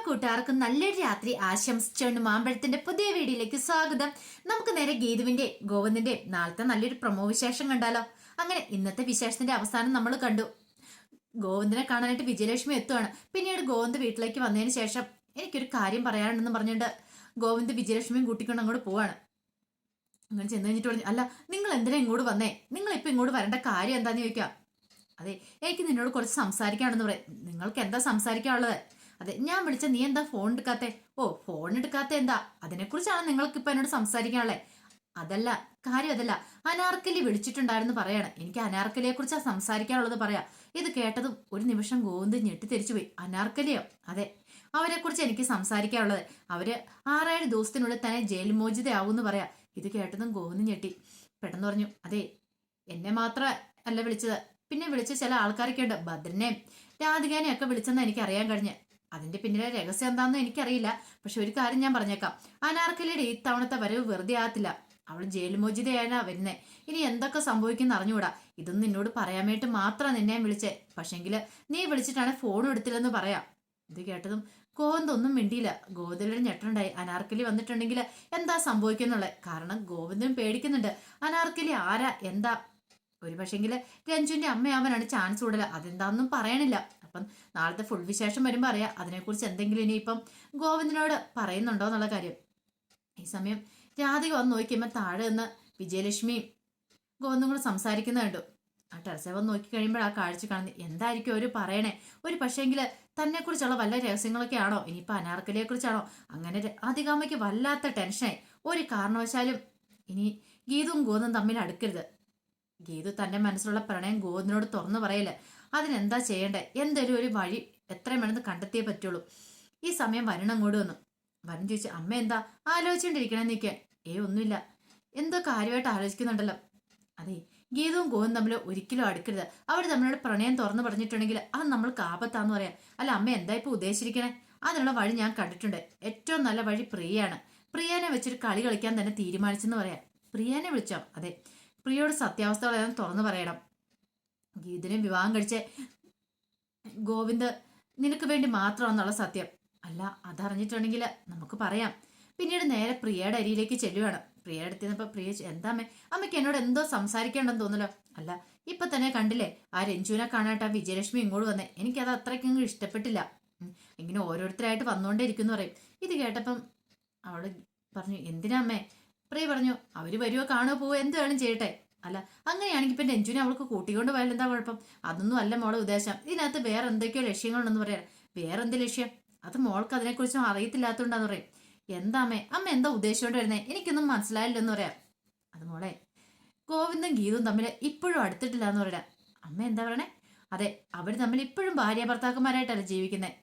കൂട്ടുകാർക്കും നല്ലൊരു രാത്രി ആശംസിച്ചുകൊണ്ട് മാമ്പഴത്തിന്റെ പുതിയ വീഡിയോയിലേക്ക് സ്വാഗതം. നമുക്ക് നേരെ ഗീതുവിന്റെ ഗോവിന്ദന്റെ നാളത്തെ നല്ലൊരു പ്രൊമോ വിശേഷം കണ്ടാലോ. അങ്ങനെ ഇന്നത്തെ വിശേഷത്തിന്റെ അവസാനം നമ്മൾ കണ്ടു. ഗോവിന്ദനെ കാണാനായിട്ട് വിജയലക്ഷ്മി എത്തുവാണ്. പിന്നീട് ഗോവിന്ദ് വീട്ടിലേക്ക് വന്നതിന് ശേഷം എനിക്കൊരു കാര്യം പറയാനുണ്ടെന്ന് പറഞ്ഞുകൊണ്ട് ഗോവിന്ദ് വിജയലക്ഷ്മിയും കൂട്ടിക്കൊണ്ട് അങ്ങോട്ട് പോവാണ്. അങ്ങനെ ചെന്ന് കഴിഞ്ഞിട്ട് പറഞ്ഞു, അല്ല നിങ്ങൾ എന്തിനാ ഇങ്ങോട്ട് വന്നേ, നിങ്ങൾ ഇപ്പൊ ഇങ്ങോട്ട് വരേണ്ട കാര്യം എന്താന്ന് ചോദിക്കാം. അതെ, എനിക്ക് നിന്നോട് കുറച്ച് സംസാരിക്കാണെന്ന് പറയും. നിങ്ങൾക്ക് എന്താ സംസാരിക്കാനുള്ളത്? അതെ, ഞാൻ വിളിച്ച നീ എന്താ ഫോൺ എടുക്കാത്തെ? ഓ, ഫോൺ എടുക്കാത്ത എന്താ? അതിനെക്കുറിച്ചാണ് നിങ്ങൾക്ക് ഇപ്പൊ എന്നോട് സംസാരിക്കാനുള്ളത്? അതല്ല, കാര്യം അതല്ല. അനാർക്കലി വിളിച്ചിട്ടുണ്ടായിരുന്നു പറയാണ്. എനിക്ക് അനാർക്കലിയെ കുറിച്ചാ സംസാരിക്കാനുള്ളത് പറയാ. ഇത് കേട്ടതും ഒരു നിമിഷം ഗോവിന്ദ് ഞെട്ടിത്തെരിച്ചു പോയി. അനാർക്കലിയോ? അതെ, അവരെ കുറിച്ച് എനിക്ക് സംസാരിക്കാനുള്ളത്. അവര് 6-7 ദിവസത്തിനുള്ളിൽ തന്നെ ജയിൽ മോചിതയാവൂന്ന് പറയാ. ഇത് കേട്ടതും ഗോവിന്ദ് ഞെട്ടി. പെട്ടെന്ന് പറഞ്ഞു, അതെ, എന്നെ മാത്രം അല്ല വിളിച്ചത്, പിന്നെ വിളിച്ച ചില ആൾക്കാരൊക്കെ ഉണ്ട്. ഭദ്രനെയും രാധികാനെയും ഒക്കെ വിളിച്ചെന്ന് എനിക്ക് അറിയാൻ കഴിഞ്ഞ്. അതിന്റെ പിന്നിലെ രഹസ്യം എന്താണെന്ന് എനിക്കറിയില്ല. പക്ഷെ ഒരു കാര്യം ഞാൻ പറഞ്ഞേക്കാം, അനാർക്കലിയുടെ ഈ തവണത്തെ വരവ് വെറുതെ ആകത്തില്ല. അവൾ ജയിൽ മോചിതയായാ വരുന്നേ. ഇനി എന്തൊക്കെ സംഭവിക്കുന്ന അറിഞ്ഞുകൂടാ. ഇതൊന്നും നിന്നോട് പറയാൻ വേണ്ടി മാത്രം നിന്നെ വിളിച്ചേ. പക്ഷെങ്കില് നീ വിളിച്ചിട്ടാണ് ഫോൺ എടുത്തില്ലെന്ന് പറയാം. ഇത് കേട്ടതും ഗോവിന്ദൊന്നും മിണ്ടിയില്ല. ഗോവിന്ദനൊരു ഞെട്ടുണ്ടായി. അനാർക്കലി വന്നിട്ടുണ്ടെങ്കിൽ എന്താ സംഭവിക്കുന്നുള്ളത്. കാരണം ഗോവിന്ദനും പേടിക്കുന്നുണ്ട്. അനാർക്കലി ആരാ എന്താ? ഒരു പക്ഷെങ്കില് രഞ്ജുവിന്റെ അമ്മയാവാനാണ് ചാൻസ് കൂടുതൽ. അതെന്താന്നും പറയണില്ല. അപ്പം നാളത്തെ ഫുൾ വിശേഷം വരുമ്പോ അറിയാം അതിനെക്കുറിച്ച് എന്തെങ്കിലും ഇനിയിപ്പം ഗോവിന്ദനോട് പറയുന്നുണ്ടോ എന്നുള്ള കാര്യം. ഈ സമയം രാധിക വന്ന് നോക്കിയപ്പോൾ താഴെ നിന്ന് വിജയലക്ഷ്മിയും ഗോവിന്ദനും കൂടെ സംസാരിക്കുന്ന കണ്ടു. ആ ടെറസെ വന്ന് നോക്കി കഴിയുമ്പോൾ ആ കാഴ്ച കാണുന്നത് എന്തായിരിക്കും അവർ പറയണേ? ഒരു പക്ഷേങ്കില് തന്നെ കുറിച്ചുള്ള വല്ല രഹസ്യങ്ങളൊക്കെ ആണോ? ഇനിയിപ്പോ അനാർക്കലിയെ കുറിച്ചാണോ? അങ്ങനെ രാധികാമ്മയ്ക്ക് വല്ലാത്ത ടെൻഷനായി. ഒരു കാരണവശാലും ഇനി ഗീതുവും ഗോവിന്ദും തമ്മിൽ അടുക്കരുത്. ഗീതു തന്റെ മനസ്സിലുള്ള പ്രണയം ഗോവിന്ദനോട് തുറന്നു പറയല്. അതിനെന്താ ചെയ്യണ്ടേ? എന്തെങ്കിലും ഒരു വഴി എത്രയും വേണമെന്ന് കണ്ടെത്തിയേ പറ്റുള്ളൂ. ഈ സമയം വരുൺ അങ്ങോട്ട് വന്നു. വരുൺ ചോദിച്ചു, അമ്മ എന്താ ആലോചിച്ചുകൊണ്ടിരിക്കണേ നിൽക്കാൻ? ഒന്നുമില്ല, എന്തോ കാര്യമായിട്ട് ആലോചിക്കുന്നുണ്ടല്ലോ. അതെ, ഗീതവും ഗോവും തമ്മിൽ ഒരിക്കലും അടുക്കരുത്. അവർ തമ്മിലുള്ള പ്രണയം തുറന്നു പറഞ്ഞിട്ടുണ്ടെങ്കിൽ അത് നമ്മൾക്ക് ആപത്താന്ന് പറയാം. അല്ല അമ്മ എന്താ ഇപ്പൊ ഉദ്ദേശിച്ചിരിക്കണേ? അതിനുള്ള വഴി ഞാൻ കണ്ടിട്ടുണ്ട്. ഏറ്റവും നല്ല വഴി പ്രിയയാണ്. പ്രിയനെ വെച്ചൊരു കളി കളിക്കാൻ തന്നെ തീരുമാനിച്ചെന്ന് പറയാം. പ്രിയനെ വിളിച്ചോ? അതെ, പ്രിയോട് സത്യാവസ്ഥകളെല്ലാം തുറന്നു പറയണം. ഗീതിനെ വിവാഹം കഴിച്ച ഗോവിന്ദ് നിനക്ക് വേണ്ടി മാത്രമാണെന്നുള്ള സത്യം. അല്ല, അതറിഞ്ഞിട്ടുണ്ടെങ്കിൽ നമുക്ക് പറയാം. പിന്നീട് നേരെ പ്രിയയുടെ അരിയിലേക്ക് ചെല്ലുവാണ്. പ്രിയയുടെ അടുത്ത് നിന്നപ്പോ പ്രിയ, എന്താ അമ്മയ്ക്ക് എന്നോട് എന്തോ സംസാരിക്കേണ്ടെന്ന് തോന്നല്ലോ. അല്ല, ഇപ്പൊ തന്നെ കണ്ടില്ലേ ആ രഞ്ജുവിനെ കാണാനായിട്ട് ആ വിജയലക്ഷ്മി ഇങ്ങോട്ട് വന്നേ. എനിക്കത് അത്രയ്ക്കും ഇഷ്ടപ്പെട്ടില്ല. ഇങ്ങനെ ഓരോരുത്തരായിട്ട് വന്നുകൊണ്ടേ ഇരിക്കുന്നു പറയും. ഇത് കേട്ടപ്പം അവള് പറഞ്ഞു, എന്തിനാ അമ്മേ? പ്രിയ പറഞ്ഞു, അവര് വരുവോ കാണുകയോ പോവോ എന്ത് വേണം ചെയ്യട്ടെ. അല്ല, അങ്ങനെയാണെങ്കിൽ ഇപ്പൊ രഞ്ജുവിനെ അവൾക്ക് കൂട്ടിക്കൊണ്ട് പോയാൽ എന്താ കുഴപ്പം? അതൊന്നും അല്ല മോളെ ഉദ്ദേശം. ഇതിനകത്ത് വേറെ എന്തൊക്കെയോ ലക്ഷ്യങ്ങളുണ്ടെന്ന് പറയാം. വേറെന്ത് ലക്ഷ്യം? അത് മോൾക്ക് അതിനെക്കുറിച്ചും അറിയത്തില്ലാത്തതുകൊണ്ടാന്ന് പറയും. എന്താ അമ്മ എന്താ ഉദ്ദേശിച്ചുകൊണ്ട് വരുന്നേ? എനിക്കൊന്നും മനസ്സിലായില്ലെന്ന് പറയാം. അത് മോളെ, ഗോവിന്ദും ഗീതും തമ്മിൽ ഇപ്പോഴും അടുത്തിട്ടില്ല എന്ന് പറയാം. അമ്മ എന്താ പറയണേ? അതെ, അവര് തമ്മിൽ ഇപ്പോഴും ഭാര്യ ഭർത്താക്കന്മാരായിട്ടല്ല ജീവിക്കുന്നത്.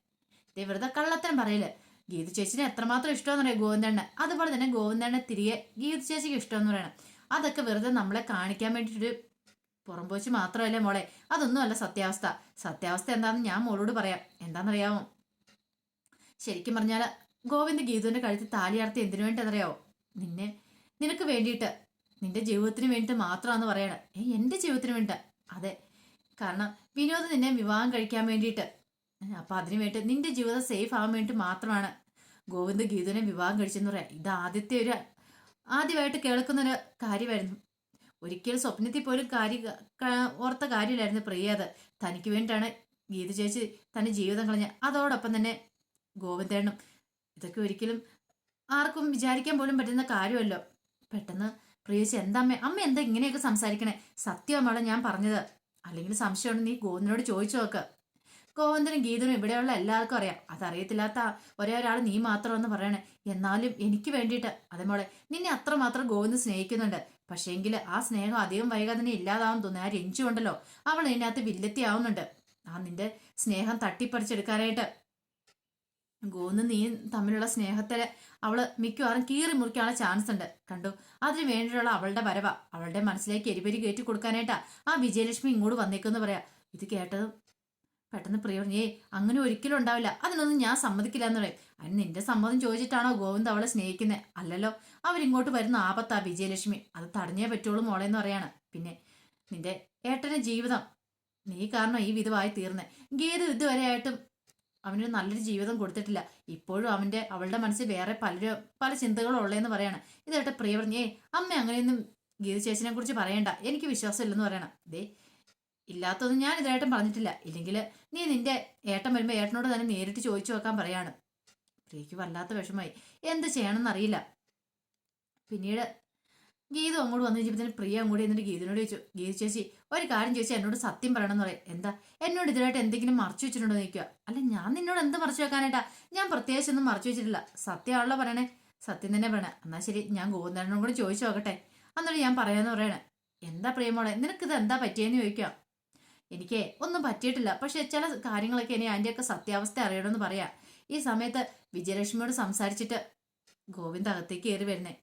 ഇതേ വെറുതെ കള്ളത്തരം പറയില്ല. ഗീതു ചേച്ചിനെ എത്രമാത്രം ഇഷ്ടമെന്ന് പറയാം ഗോവിന്ദണ്ണ. അതുപോലെ തന്നെ ഗോവിന്ദണ്ണ തിരികെ ഗീതു ചേച്ചിക്ക് ഇഷ്ടമെന്ന് പറയണം. അതൊക്കെ വെറുതെ നമ്മളെ കാണിക്കാൻ വേണ്ടിയിട്ടൊരു പുറംപോച്ച് മാത്രമല്ലേ മോളെ. അതൊന്നും അല്ല സത്യാവസ്ഥ. സത്യാവസ്ഥ എന്താണെന്ന് ഞാൻ മോളോട് പറയാം. എന്താണെന്നറിയാമോ? ശരിക്കും പറഞ്ഞാൽ ഗോവിന്ദ് ഗീതുവിന്റെ കഴുത്തിൽ താലിയാർത്തി എന്തിനു വേണ്ടിയെന്നറിയാവോ? നിനക്ക് വേണ്ടിയിട്ട്, നിന്റെ ജീവിതത്തിന് വേണ്ടിയിട്ട് മാത്രമാണെന്ന് പറയണ. എന്റെ ജീവിതത്തിന് വേണ്ട? അതെ, കാരണം വിനോദ് നിന്നെ വിവാഹം കഴിക്കാൻ വേണ്ടിയിട്ട്, അപ്പൊ അതിനു വേണ്ടി നിന്റെ ജീവിതം സേഫ് ആവാൻ വേണ്ടി മാത്രമാണ് ഗോവിന്ദ് ഗീതുവിനെ വിവാഹം കഴിച്ചെന്ന് പറയാം. ഇത് ആദ്യമായിട്ട് കേൾക്കുന്നൊരു കാര്യമായിരുന്നു. ഒരിക്കലും സ്വപ്നത്തിൽ പോലും ഓർത്ത കാര്യമില്ലായിരുന്നു പ്രിയ. അത് തനിക്ക് വേണ്ടിയിട്ടാണ് ഗീതു ചേച്ചി തന്റെ ജീവിതം കളഞ്ഞ. അതോടൊപ്പം തന്നെ ഗോവിന്ദേണ്ണും. ഇതൊക്കെ ഒരിക്കലും ആർക്കും വിചാരിക്കാൻ പോലും പറ്റുന്ന കാര്യമല്ലോ. പെട്ടെന്ന് പ്രിയച്ചി, എന്താ അമ്മ എന്താ ഇങ്ങനെയൊക്കെ സംസാരിക്കണേ? സത്യമാണോ ഞാൻ പറഞ്ഞത്? അല്ലെങ്കിൽ സംശയമുണ്ട് നീ ഗോവിന്ദനോട് ചോദിച്ചു നോക്ക്. ഗോവിന്ദനും ഗീതനും ഇവിടെയുള്ള എല്ലാവർക്കും അറിയാം. അതറിയത്തില്ലാത്ത ഒരേ ഒരാൾ നീ മാത്രമെന്ന് പറയണേ. എന്നാലും എനിക്ക് വേണ്ടിയിട്ട്, അതേ മോളെ, നിന്നെ അത്രമാത്രം ഗോവിന്ദ് സ്നേഹിക്കുന്നുണ്ട്. പക്ഷേങ്കിൽ ആ സ്നേഹം അധികം വൈകാതെ തന്നെ ഇല്ലാതാവാൻ തോന്നുന്നു. ആ രഞ്ജു ഉണ്ടല്ലോ, അവൾ ഇതിനകത്ത് വില്ലത്തി ആവുന്നുണ്ട്. ആ നിന്റെ സ്നേഹം തട്ടിപ്പറിച്ചെടുക്കാനായിട്ട് ഗോവിന്ദ് നീ തമ്മിലുള്ള സ്നേഹത്തില് അവള് മിക്കവാറും കീറി മുറിക്കാനുള്ള ചാൻസ് ഉണ്ട്. കണ്ടു, അതിന് വേണ്ടിയുള്ള അവളുടെ വരവ, അവളുടെ മനസ്സിലേക്ക് എരിപരി കയറ്റി കൊടുക്കാനായിട്ടാ ആ വിജയലക്ഷ്മി ഇങ്ങോട്ട് വന്നേക്കെന്ന് പറയാ. ഇത് കേട്ടതും പെട്ടെന്ന് പ്രിയ പറഞ്ഞു, അങ്ങനെ ഒരിക്കലും ഉണ്ടാവില്ല, അതിനൊന്നും ഞാൻ സമ്മതിക്കില്ല എന്ന് പറയും. അതിന് നിന്റെ സമ്മതം ചോദിച്ചിട്ടാണോ ഗോവിന്ദ് അവളെ സ്നേഹിക്കുന്നത്? അല്ലല്ലോ. അവരിങ്ങോട്ട് വരുന്ന ആപത്താ വിജയലക്ഷ്മി. അത് തടഞ്ഞേ പറ്റുള്ളൂ മോളെ എന്ന് പറയാണ്. പിന്നെ നിന്റെ ഏട്ടന്റെ ജീവിതം നീ കാരണം ഈ വിധമായി തീർന്നേ. ഗീതു ഇതുവരെയായിട്ടും അവനൊരു നല്ലൊരു ജീവിതം കൊടുത്തിട്ടില്ല. ഇപ്പോഴും അവളുടെ മനസ്സിൽ വേറെ പല ചിന്തകളും ഉള്ളതെന്ന് പറയാണ്. ഇത് കേട്ട പ്രിയ പറഞ്ഞേ, അമ്മ അങ്ങനെയൊന്നും ഗീത ചേച്ചിനെ കുറിച്ച് പറയണ്ട, എനിക്ക് വിശ്വാസമില്ലെന്ന് പറയണം. ദേ, ഇല്ലാത്തൊന്നും ഞാൻ ഇതായിട്ടും പറഞ്ഞിട്ടില്ല. ഇല്ലെങ്കിൽ നീ നിന്റെ ഏട്ടൻ വരുമ്പോൾ ഏട്ടനോട് തന്നെ നേരിട്ട് ചോദിച്ചു വെക്കാൻ പറയാണ്. പ്രിയക്ക് വല്ലാത്ത വിഷമായി, എന്ത് ചെയ്യണമെന്ന് അറിയില്ല. പിന്നീട് ഗീതു അങ്ങോട്ട് വന്നു കഴിഞ്ഞപ്പോൾ പ്രിയ അങ്ങോട്ട് എന്നിട്ട് ഗീതിനോട് ചോദിച്ചു, ഗീതു ചേച്ചി ഒരു കാര്യം ചോദിച്ചാൽ എന്നോട് സത്യം പറയണമെന്ന് പറയും. എന്താ, എന്നോട് ഇതിനായിട്ട് എന്തെങ്കിലും മറച്ചു വെച്ചിട്ടുണ്ടോ എന്ന് ചോദിക്കുക. അല്ല, ഞാൻ നിന്നോട് എന്ത് മറച്ചു വെക്കാനായിട്ടാ, ഞാൻ പ്രത്യേകിച്ച് ഒന്നും മറച്ചു വെച്ചിട്ടില്ല, സത്യമാണല്ലോ പറയണേ. സത്യം തന്നെ പറയണേ. എന്നാൽ ശരി, ഞാൻ ഗോവിന്ദനോടും കൂടി ചോദിച്ചു നോക്കട്ടെ, എന്നിട്ട് ഞാൻ പറയാന്ന് പറയണേ. എന്താ പ്രിയമോളെ, നിനക്കിത് എന്താ പറ്റിയെന്ന് ചോദിക്കാം. എനിക്ക് ഒന്നും പറ്റിയിട്ടില്ല, പക്ഷെ ചില കാര്യങ്ങളൊക്കെ ഇനി അതിൻ്റെയൊക്കെ സത്യാവസ്ഥ അറിയണമെന്ന് പറയാം. ഈ സമയത്ത് വിജയലക്ഷ്മിയോട് സംസാരിച്ചിട്ട് ഗോവിന്ദ അകത്തേക്ക് കയറി വരുന്നേ.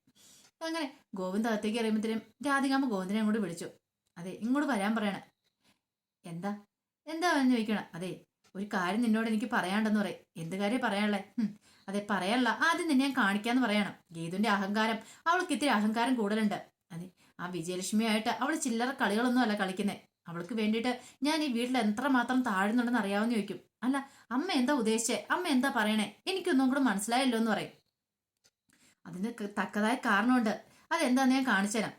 അങ്ങനെ ഗോവിന്ദ അകത്തേക്ക് അറിയുമ്പോഴത്തേനും രാധികാമ്മ ഗോവിന്ദനെ അങ്ങോട്ട് വിളിച്ചു. അതെ, ഇങ്ങോട്ട് വരാൻ പറയണേ. എന്താ എന്താ എന്ന് ചോദിക്കണം. അതെ, ഒരു കാര്യം നിന്നോട് എനിക്ക് പറയാണ്ടെന്ന് പറയും. എന്ത് കാര്യം പറയാനുള്ളേ? അതെ, പറയാനുള്ള ആദ്യം നിന്നെ ഞാൻ കാണിക്കാന്ന് പറയണം. ഗീതുവിന്റെ അഹങ്കാരം, അവൾക്ക് ഇത്തിരി അഹങ്കാരം കൂടുതലുണ്ട്. അതെ, ആ വിജയലക്ഷ്മിയായിട്ട് അവൾ ചില്ലറ കളികളൊന്നും അല്ല കളിക്കുന്നത്. അവൾക്ക് വേണ്ടിയിട്ട് ഞാൻ ഈ വീട്ടിൽ എത്രമാത്രം താഴുന്നുണ്ടെന്ന് അറിയാമെന്ന് ചോദിക്കും. അല്ല, അമ്മ എന്താ ഉദ്ദേശിച്ചേ, അമ്മ എന്താ പറയണേ, എനിക്കൊന്നും കൂടെ മനസ്സിലായല്ലോ എന്ന് പറയും. അതിന് തക്കതായ കാരണമുണ്ട്, അതെന്താന്ന് ഞാൻ കാണിച്ചുതരാം.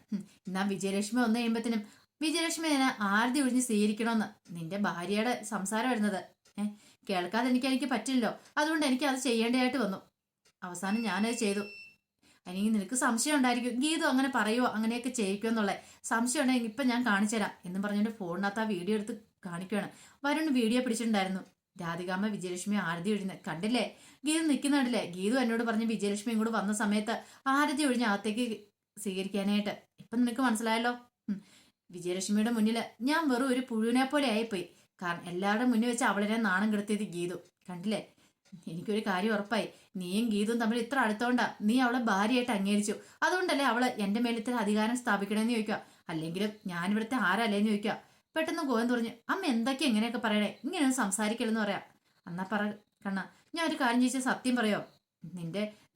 എന്നാ വിജയലക്ഷ്മി വന്നു കഴിയുമ്പത്തിനും വിജയലക്ഷ്മി എന്നെ ആരതി ഒഴിഞ്ഞ് സ്വീകരിക്കണമെന്ന് നിന്റെ ഭാര്യയുടെ സംസാരം വരുന്നത് കേൾക്കാതെ എനിക്ക് പറ്റില്ലല്ലോ. അതുകൊണ്ട് എനിക്ക് അത് ചെയ്യേണ്ടതായിട്ട് വന്നു. അവസാനം ഞാനത് ചെയ്തു. അല്ലെങ്കിൽ നിനക്ക് സംശയം ഉണ്ടായിരിക്കും, ഗീതു അങ്ങനെ പറയുമോ, അങ്ങനെയൊക്കെ ചെയ്യിക്കുമോ എന്നുള്ള സംശയം ഉണ്ടെങ്കിൽ ഇപ്പം ഞാൻ കാണിച്ചുതരാം എന്നും പറഞ്ഞുകൊണ്ട് ഫോണിനകത്ത് ആ വീഡിയോ എടുത്ത് കാണിക്കുകയാണ്. വരുൺ വീഡിയോ പിടിച്ചിട്ടുണ്ടായിരുന്നു. രാധികാമ്മ വിജയലക്ഷ്മി ആരതി ഒഴിഞ്ഞ് കണ്ടില്ലേ, ഗീതു നിൽക്കുന്നുണ്ടല്ലേ. ഗീതു എന്നോട് പറഞ്ഞ് വിജയലക്ഷ്മി ഇങ്ങോട്ട് വന്ന സമയത്ത് ആരതി ഒഴിഞ്ഞ് അകത്തേക്ക് സ്വീകരിക്കാനായിട്ട്. ഇപ്പം നിനക്ക് മനസ്സിലായല്ലോ. വിജയലക്ഷ്മിയുടെ മുന്നിൽ ഞാൻ വെറും ഒരു പുഴുവിനെ പോലെ ആയിപ്പോയി. കാരണം എല്ലാവരുടെ മുന്നിൽ വെച്ച് അവളെ നാണം കെടുത്തിയത് ഗീതു കണ്ടില്ലേ. എനിക്കൊരു കാര്യം ഉറപ്പായി, നീയും ഗീതും തമ്മിൽ ഇത്ര അടുത്തോണ്ടാ നീ അവളെ ഭാര്യയായിട്ട് അംഗീകരിച്ചു. അതുകൊണ്ടല്ലേ അവള് എന്റെ മേൽ ഇത്ര അധികാരം സ്ഥാപിക്കണമെന്ന് ചോദിക്കുക. അല്ലെങ്കിലും ഞാനിവിടുത്തെ ആരല്ലേന്ന് ചോദിക്കുക. പെട്ടെന്ന് ഗോവിന്ദ് പറഞ്ഞു, അമ്മ എന്തൊക്കെ എങ്ങനെയൊക്കെ പറയണേ, ഇങ്ങനെയൊന്നും സംസാരിക്കലെന്ന് പറയാം. എന്നാ പറ കണ്ണ, ഞാൻ ഒരു കാര്യം ചോദിച്ചാൽ സത്യം പറയോ?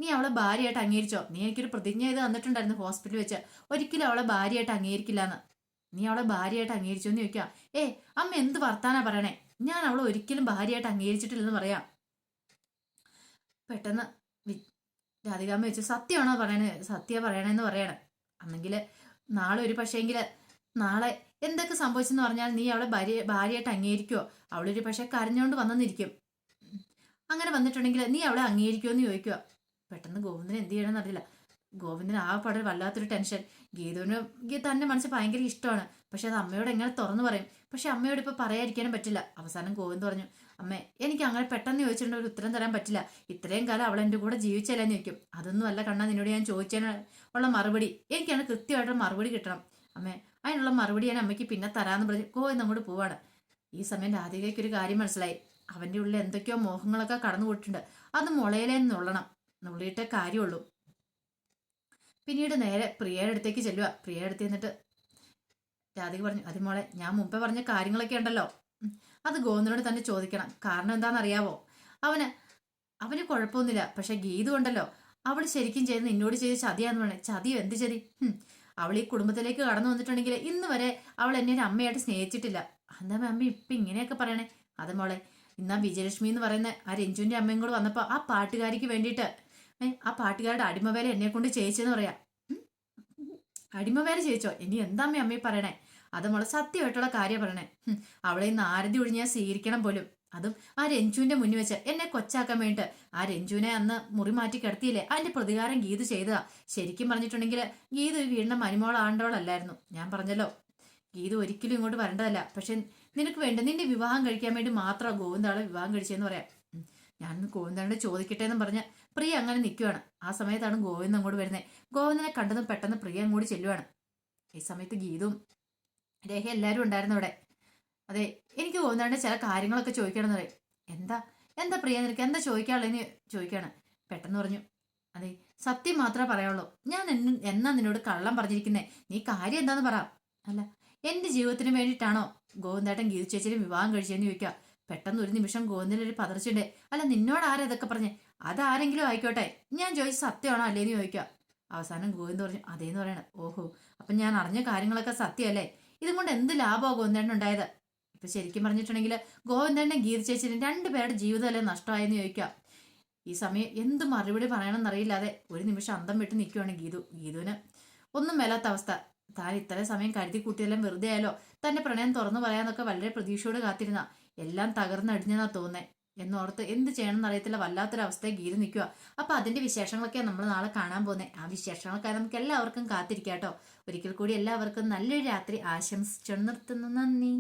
നീ അവളെ ഭാര്യയായിട്ട് അംഗീകരിച്ചോ? നീ എനിക്കൊരു പ്രതിജ്ഞ ചെയ്ത് തന്നിട്ടുണ്ടായിരുന്നു ഹോസ്പിറ്റലിൽ വെച്ച്, ഒരിക്കലും അവളെ ഭാര്യയായിട്ട് അംഗീകരിക്കില്ലാന്ന്. നീ അവളെ ഭാര്യയായിട്ട് അംഗീകരിച്ചോ എന്ന് ചോദിക്കുക. അമ്മ എന്ത് വർത്താനാ പറയണേ, ഞാൻ അവളെ ഒരിക്കലും ഭാര്യയായിട്ട് അംഗീകരിച്ചിട്ടില്ലെന്ന് പറയാം. പെട്ടെന്ന് രാധികാമ്മ വെച്ച്, സത്യമാണോ പറയണേ, സത്യ പറയണേന്ന് പറയണം. അന്നെങ്കിൽ നാളെ ഒരു പക്ഷേങ്കിൽ നാളെ എന്തൊക്കെ സംഭവിച്ചെന്ന് പറഞ്ഞാൽ നീ അവളെ ഭാര്യയായിട്ട് അംഗീകരിക്കുമോ? അവളൊരു പക്ഷെ കരഞ്ഞുകൊണ്ട് വന്നെന്നിരിക്കും. അങ്ങനെ വന്നിട്ടുണ്ടെങ്കിൽ നീ അവളെ അംഗീകരിക്കുമോ എന്ന് ചോദിക്കുക. പെട്ടെന്ന് ഗോവിന്ദന് എന്ത് ചെയ്യണമെന്ന് അറിയില്ല. ഗോവിന്ദന് ആ പാടെ വല്ലാത്തൊരു ടെൻഷൻ. ഗീതുവിന് തന്റെ മനസ്സ് ഭയങ്കര ഇഷ്ടമാണ്, പക്ഷെ അത് അമ്മയോട് എങ്ങനെ തുറന്നു പറയും? പക്ഷെ അമ്മയോട് ഇപ്പൊ പറയാതിരിക്കാനും പറ്റില്ല. അവസാനം ഗോവിന്ദ് പറഞ്ഞു, അമ്മേ എനിക്ക് അങ്ങനെ പെട്ടെന്ന് ചോദിച്ചിട്ടുണ്ട് ഒരു ഉത്തരം തരാൻ പറ്റില്ല. ഇത്രയും കാലം അവൾ എൻ്റെ കൂടെ ജീവിച്ചല്ലെന്ന് ചോദിക്കും. അതൊന്നും അല്ല കണ്ണാ, നിന്നോട് ഞാൻ ചോദിച്ചതിന് ഉള്ള മറുപടി എനിക്കാണ് കൃത്യമായിട്ടുള്ള മറുപടി കിട്ടണം. അമ്മേ, അതിനുള്ള മറുപടി ഞാൻ അമ്മയ്ക്ക് പിന്നെ തരാമെന്ന് പറഞ്ഞ് ഗോവിന്ദ് അങ്ങോട്ട് പോവാണ്. ഈ സമയം രാധികയ്ക്ക് ഒരു കാര്യം മനസ്സിലായി. അവന്റെ ഉള്ളിൽ എന്തൊക്കെയോ മോഹങ്ങളൊക്കെ കടന്നു പോയിട്ടുണ്ട്. അത് മുളയിലേ നുള്ളണം, നുള്ളിയിട്ടേ കാര്യമുള്ളൂ. പിന്നീട് നേരെ പ്രിയയുടെ അടുത്തേക്ക് ചെല്ലുക. പ്രിയയുടെ അടുത്ത് എന്നിട്ട് രാധിക പറഞ്ഞു, അതിമോളെ ഞാൻ മുമ്പേ പറഞ്ഞ കാര്യങ്ങളൊക്കെ ഉണ്ടല്ലോ, അത് ഗോവിന്ദനോട് തന്നെ ചോദിക്കണം. കാരണം എന്താണെന്നറിയാവോ? അവന് കുഴപ്പമൊന്നുമില്ല, പക്ഷെ ഗീതു ഉണ്ടല്ലോ, അവൾ ശരിക്കും ചെയ്ത് നിന്നോട് ചെയ്ത് ചതിയാന്ന് പറഞ്ഞേ. ചതിയോ? എന്ത് ചതി? അവൾ ഈ കുടുംബത്തിലേക്ക് കടന്നു വന്നിട്ടുണ്ടെങ്കിൽ ഇന്ന് വരെ അവൾ എന്നെ ഒരു അമ്മയായിട്ട് സ്നേഹിച്ചിട്ടില്ല. എന്താ അമ്മ ഇപ്പം ഇങ്ങനെയൊക്കെ പറയണേ? അത് മോളെ, ഇന്നാ വിജയലക്ഷ്മി എന്ന് പറയുന്ന ആ രഞ്ജുവിന്റെ അമ്മയും കൂടെ വന്നപ്പോൾ ആ പാട്ടുകാരിക്ക് വേണ്ടിയിട്ട് ആ പാട്ടുകാരുടെ അടിമവേല എന്നെ കൊണ്ട് ചെയ്യിച്ചെന്ന് പറയാം. അടിമവേല ചെയ്യിച്ചോ? ഇനി എന്താ അമ്മ പറയണേ? അത് മോളെ സത്യമായിട്ടുള്ള കാര്യം പറയണേ. അവളെ ഇന്ന് ആരതി ഒഴിഞ്ഞ് ഞാൻ സ്വീകരിക്കണം പോലും, അതും ആ രഞ്ജുവിന്റെ മുന്നിൽ വെച്ച് എന്നെ കൊച്ചാക്കാൻ വേണ്ടിയിട്ട്. ആ രഞ്ജുവിനെ അന്ന് മുറി മാറ്റി കിടത്തിയില്ലേ, അതിന്റെ പ്രതികാരം ഗീതു ചെയ്തതാ. ശരിക്കും പറഞ്ഞിട്ടുണ്ടെങ്കിൽ ഗീതു ഈ വീടിന്റെ മരുമോളാണ്ടോളല്ലായിരുന്നു. ഞാൻ പറഞ്ഞല്ലോ, ഗീതു ഒരിക്കലും ഇങ്ങോട്ട് വരേണ്ടതല്ല. പക്ഷെ നിനക്ക് വേണ്ട നിന്റെ വിവാഹം കഴിക്കാൻ വേണ്ടി മാത്രമാണ് ഗോവിന്ദാളെ വിവാഹം കഴിച്ചതെന്ന് പറയാം. ഞാൻ ഗോവിന്ദനോട് ചോദിക്കട്ടെ എന്നും പറഞ്ഞ് പ്രിയ അങ്ങനെ നിൽക്കുവാണ്. ആ സമയത്താണ് ഗോവിന്ദൻ അങ്ങോട്ട് വരുന്നത്. ഗോവിന്ദനെ കണ്ടതും പെട്ടെന്ന് പ്രിയ അങ്ങോട്ട് ചെല്ലുവാണ്. ഈ സമയത്ത് ഗീതും രേഖ എല്ലാവരും ഉണ്ടായിരുന്നു അവിടെ. അതെ, എനിക്ക് ഗോവിന്ദന്റെ ചില കാര്യങ്ങളൊക്കെ ചോദിക്കണമെന്ന് പറയും. എന്താ എന്താ പ്രിയ, നിനക്ക് എന്താ ചോദിക്കാനുള്ളതെന്ന് ചോദിക്കാണ്. പെട്ടെന്ന് പറഞ്ഞു, അതെ സത്യം മാത്രമേ പറയുള്ളൂ. ഞാൻ എന്നാ നിന്നോട് കള്ളം പറഞ്ഞിരിക്കുന്നേ? നീ കാര്യം എന്താന്ന് പറ. അല്ല, എന്റെ ജീവിതത്തിന് വേണ്ടിയിട്ടാണോ ഗോവിന്ദേട്ടൻ ഗീതു ചേച്ചിയുടെ വിവാഹം കഴിച്ചതെന്ന് ചോദിക്കുക. പെട്ടെന്ന് ഒരു നിമിഷം ഗോവിന്ദനൊരു പതർച്ചുണ്ട്. അല്ല, നിന്നോട് ആരാ ഇതൊക്കെ പറഞ്ഞേ? അതാരെങ്കിലും ആയിക്കോട്ടെ, ഞാൻ ചോദിച്ച സത്യമാണോ അല്ലേന്ന് ചോദിക്കുക. അവസാനം ഗോവിന്ദ് പറഞ്ഞു, അതേന്ന് പറയണ. ഓഹോ, അപ്പൊ ഞാൻ അറിഞ്ഞ കാര്യങ്ങളൊക്കെ സത്യമല്ലേ? ഇതും കൊണ്ട് എന്ത് ലാഭമോ ഗോവിന്ദേട്ടൻ ഉണ്ടായത്? ഇപ്പൊ ശരിക്കും പറഞ്ഞിട്ടുണ്ടെങ്കിൽ ഗോവിന്ദനെ ഗീത ചേച്ചിനും രണ്ടുപേരുടെ ജീവിതമല്ലേ നഷ്ടമായെന്ന് ചോദിക്കാം. ഈ സമയം എന്ത് മറുപടി പറയണമെന്നറിയില്ലാതെ ഒരു നിമിഷം അന്തം വിട്ട് നിൽക്കുവാണ് ഗീതുവിന് ഒന്നും മേലാത്ത അവസ്ഥ. താൻ ഇത്രയും സമയം കരുതി കൂട്ടിയെല്ലാം വെറുതെ ആയാലോ, തന്റെ പ്രണയം തുറന്നു പറയാന്നൊക്കെ വളരെ പ്രതീക്ഷയോട് കാത്തിരുന്ന എല്ലാം തകർന്നടിഞ്ഞെന്നാ തോന്നേ എന്നോർത്ത് എന്ത് ചെയ്യണമെന്ന് അറിയത്തില്ല, വല്ലാത്തൊരവസ്ഥയെ ഗീത നിൽക്കുക. അപ്പൊ അതിന്റെ വിശേഷങ്ങളൊക്കെയാണ് നമ്മൾ നാളെ കാണാൻ പോകുന്നത്. ആ വിശേഷങ്ങളൊക്കെ നമുക്ക് എല്ലാവർക്കും കാത്തിരിക്കാട്ടോ. ഒരിക്കൽ കൂടി എല്ലാവർക്കും നല്ലൊരു രാത്രി ആശംസിച്ചു നിർത്തുന്നു. നന്ദി.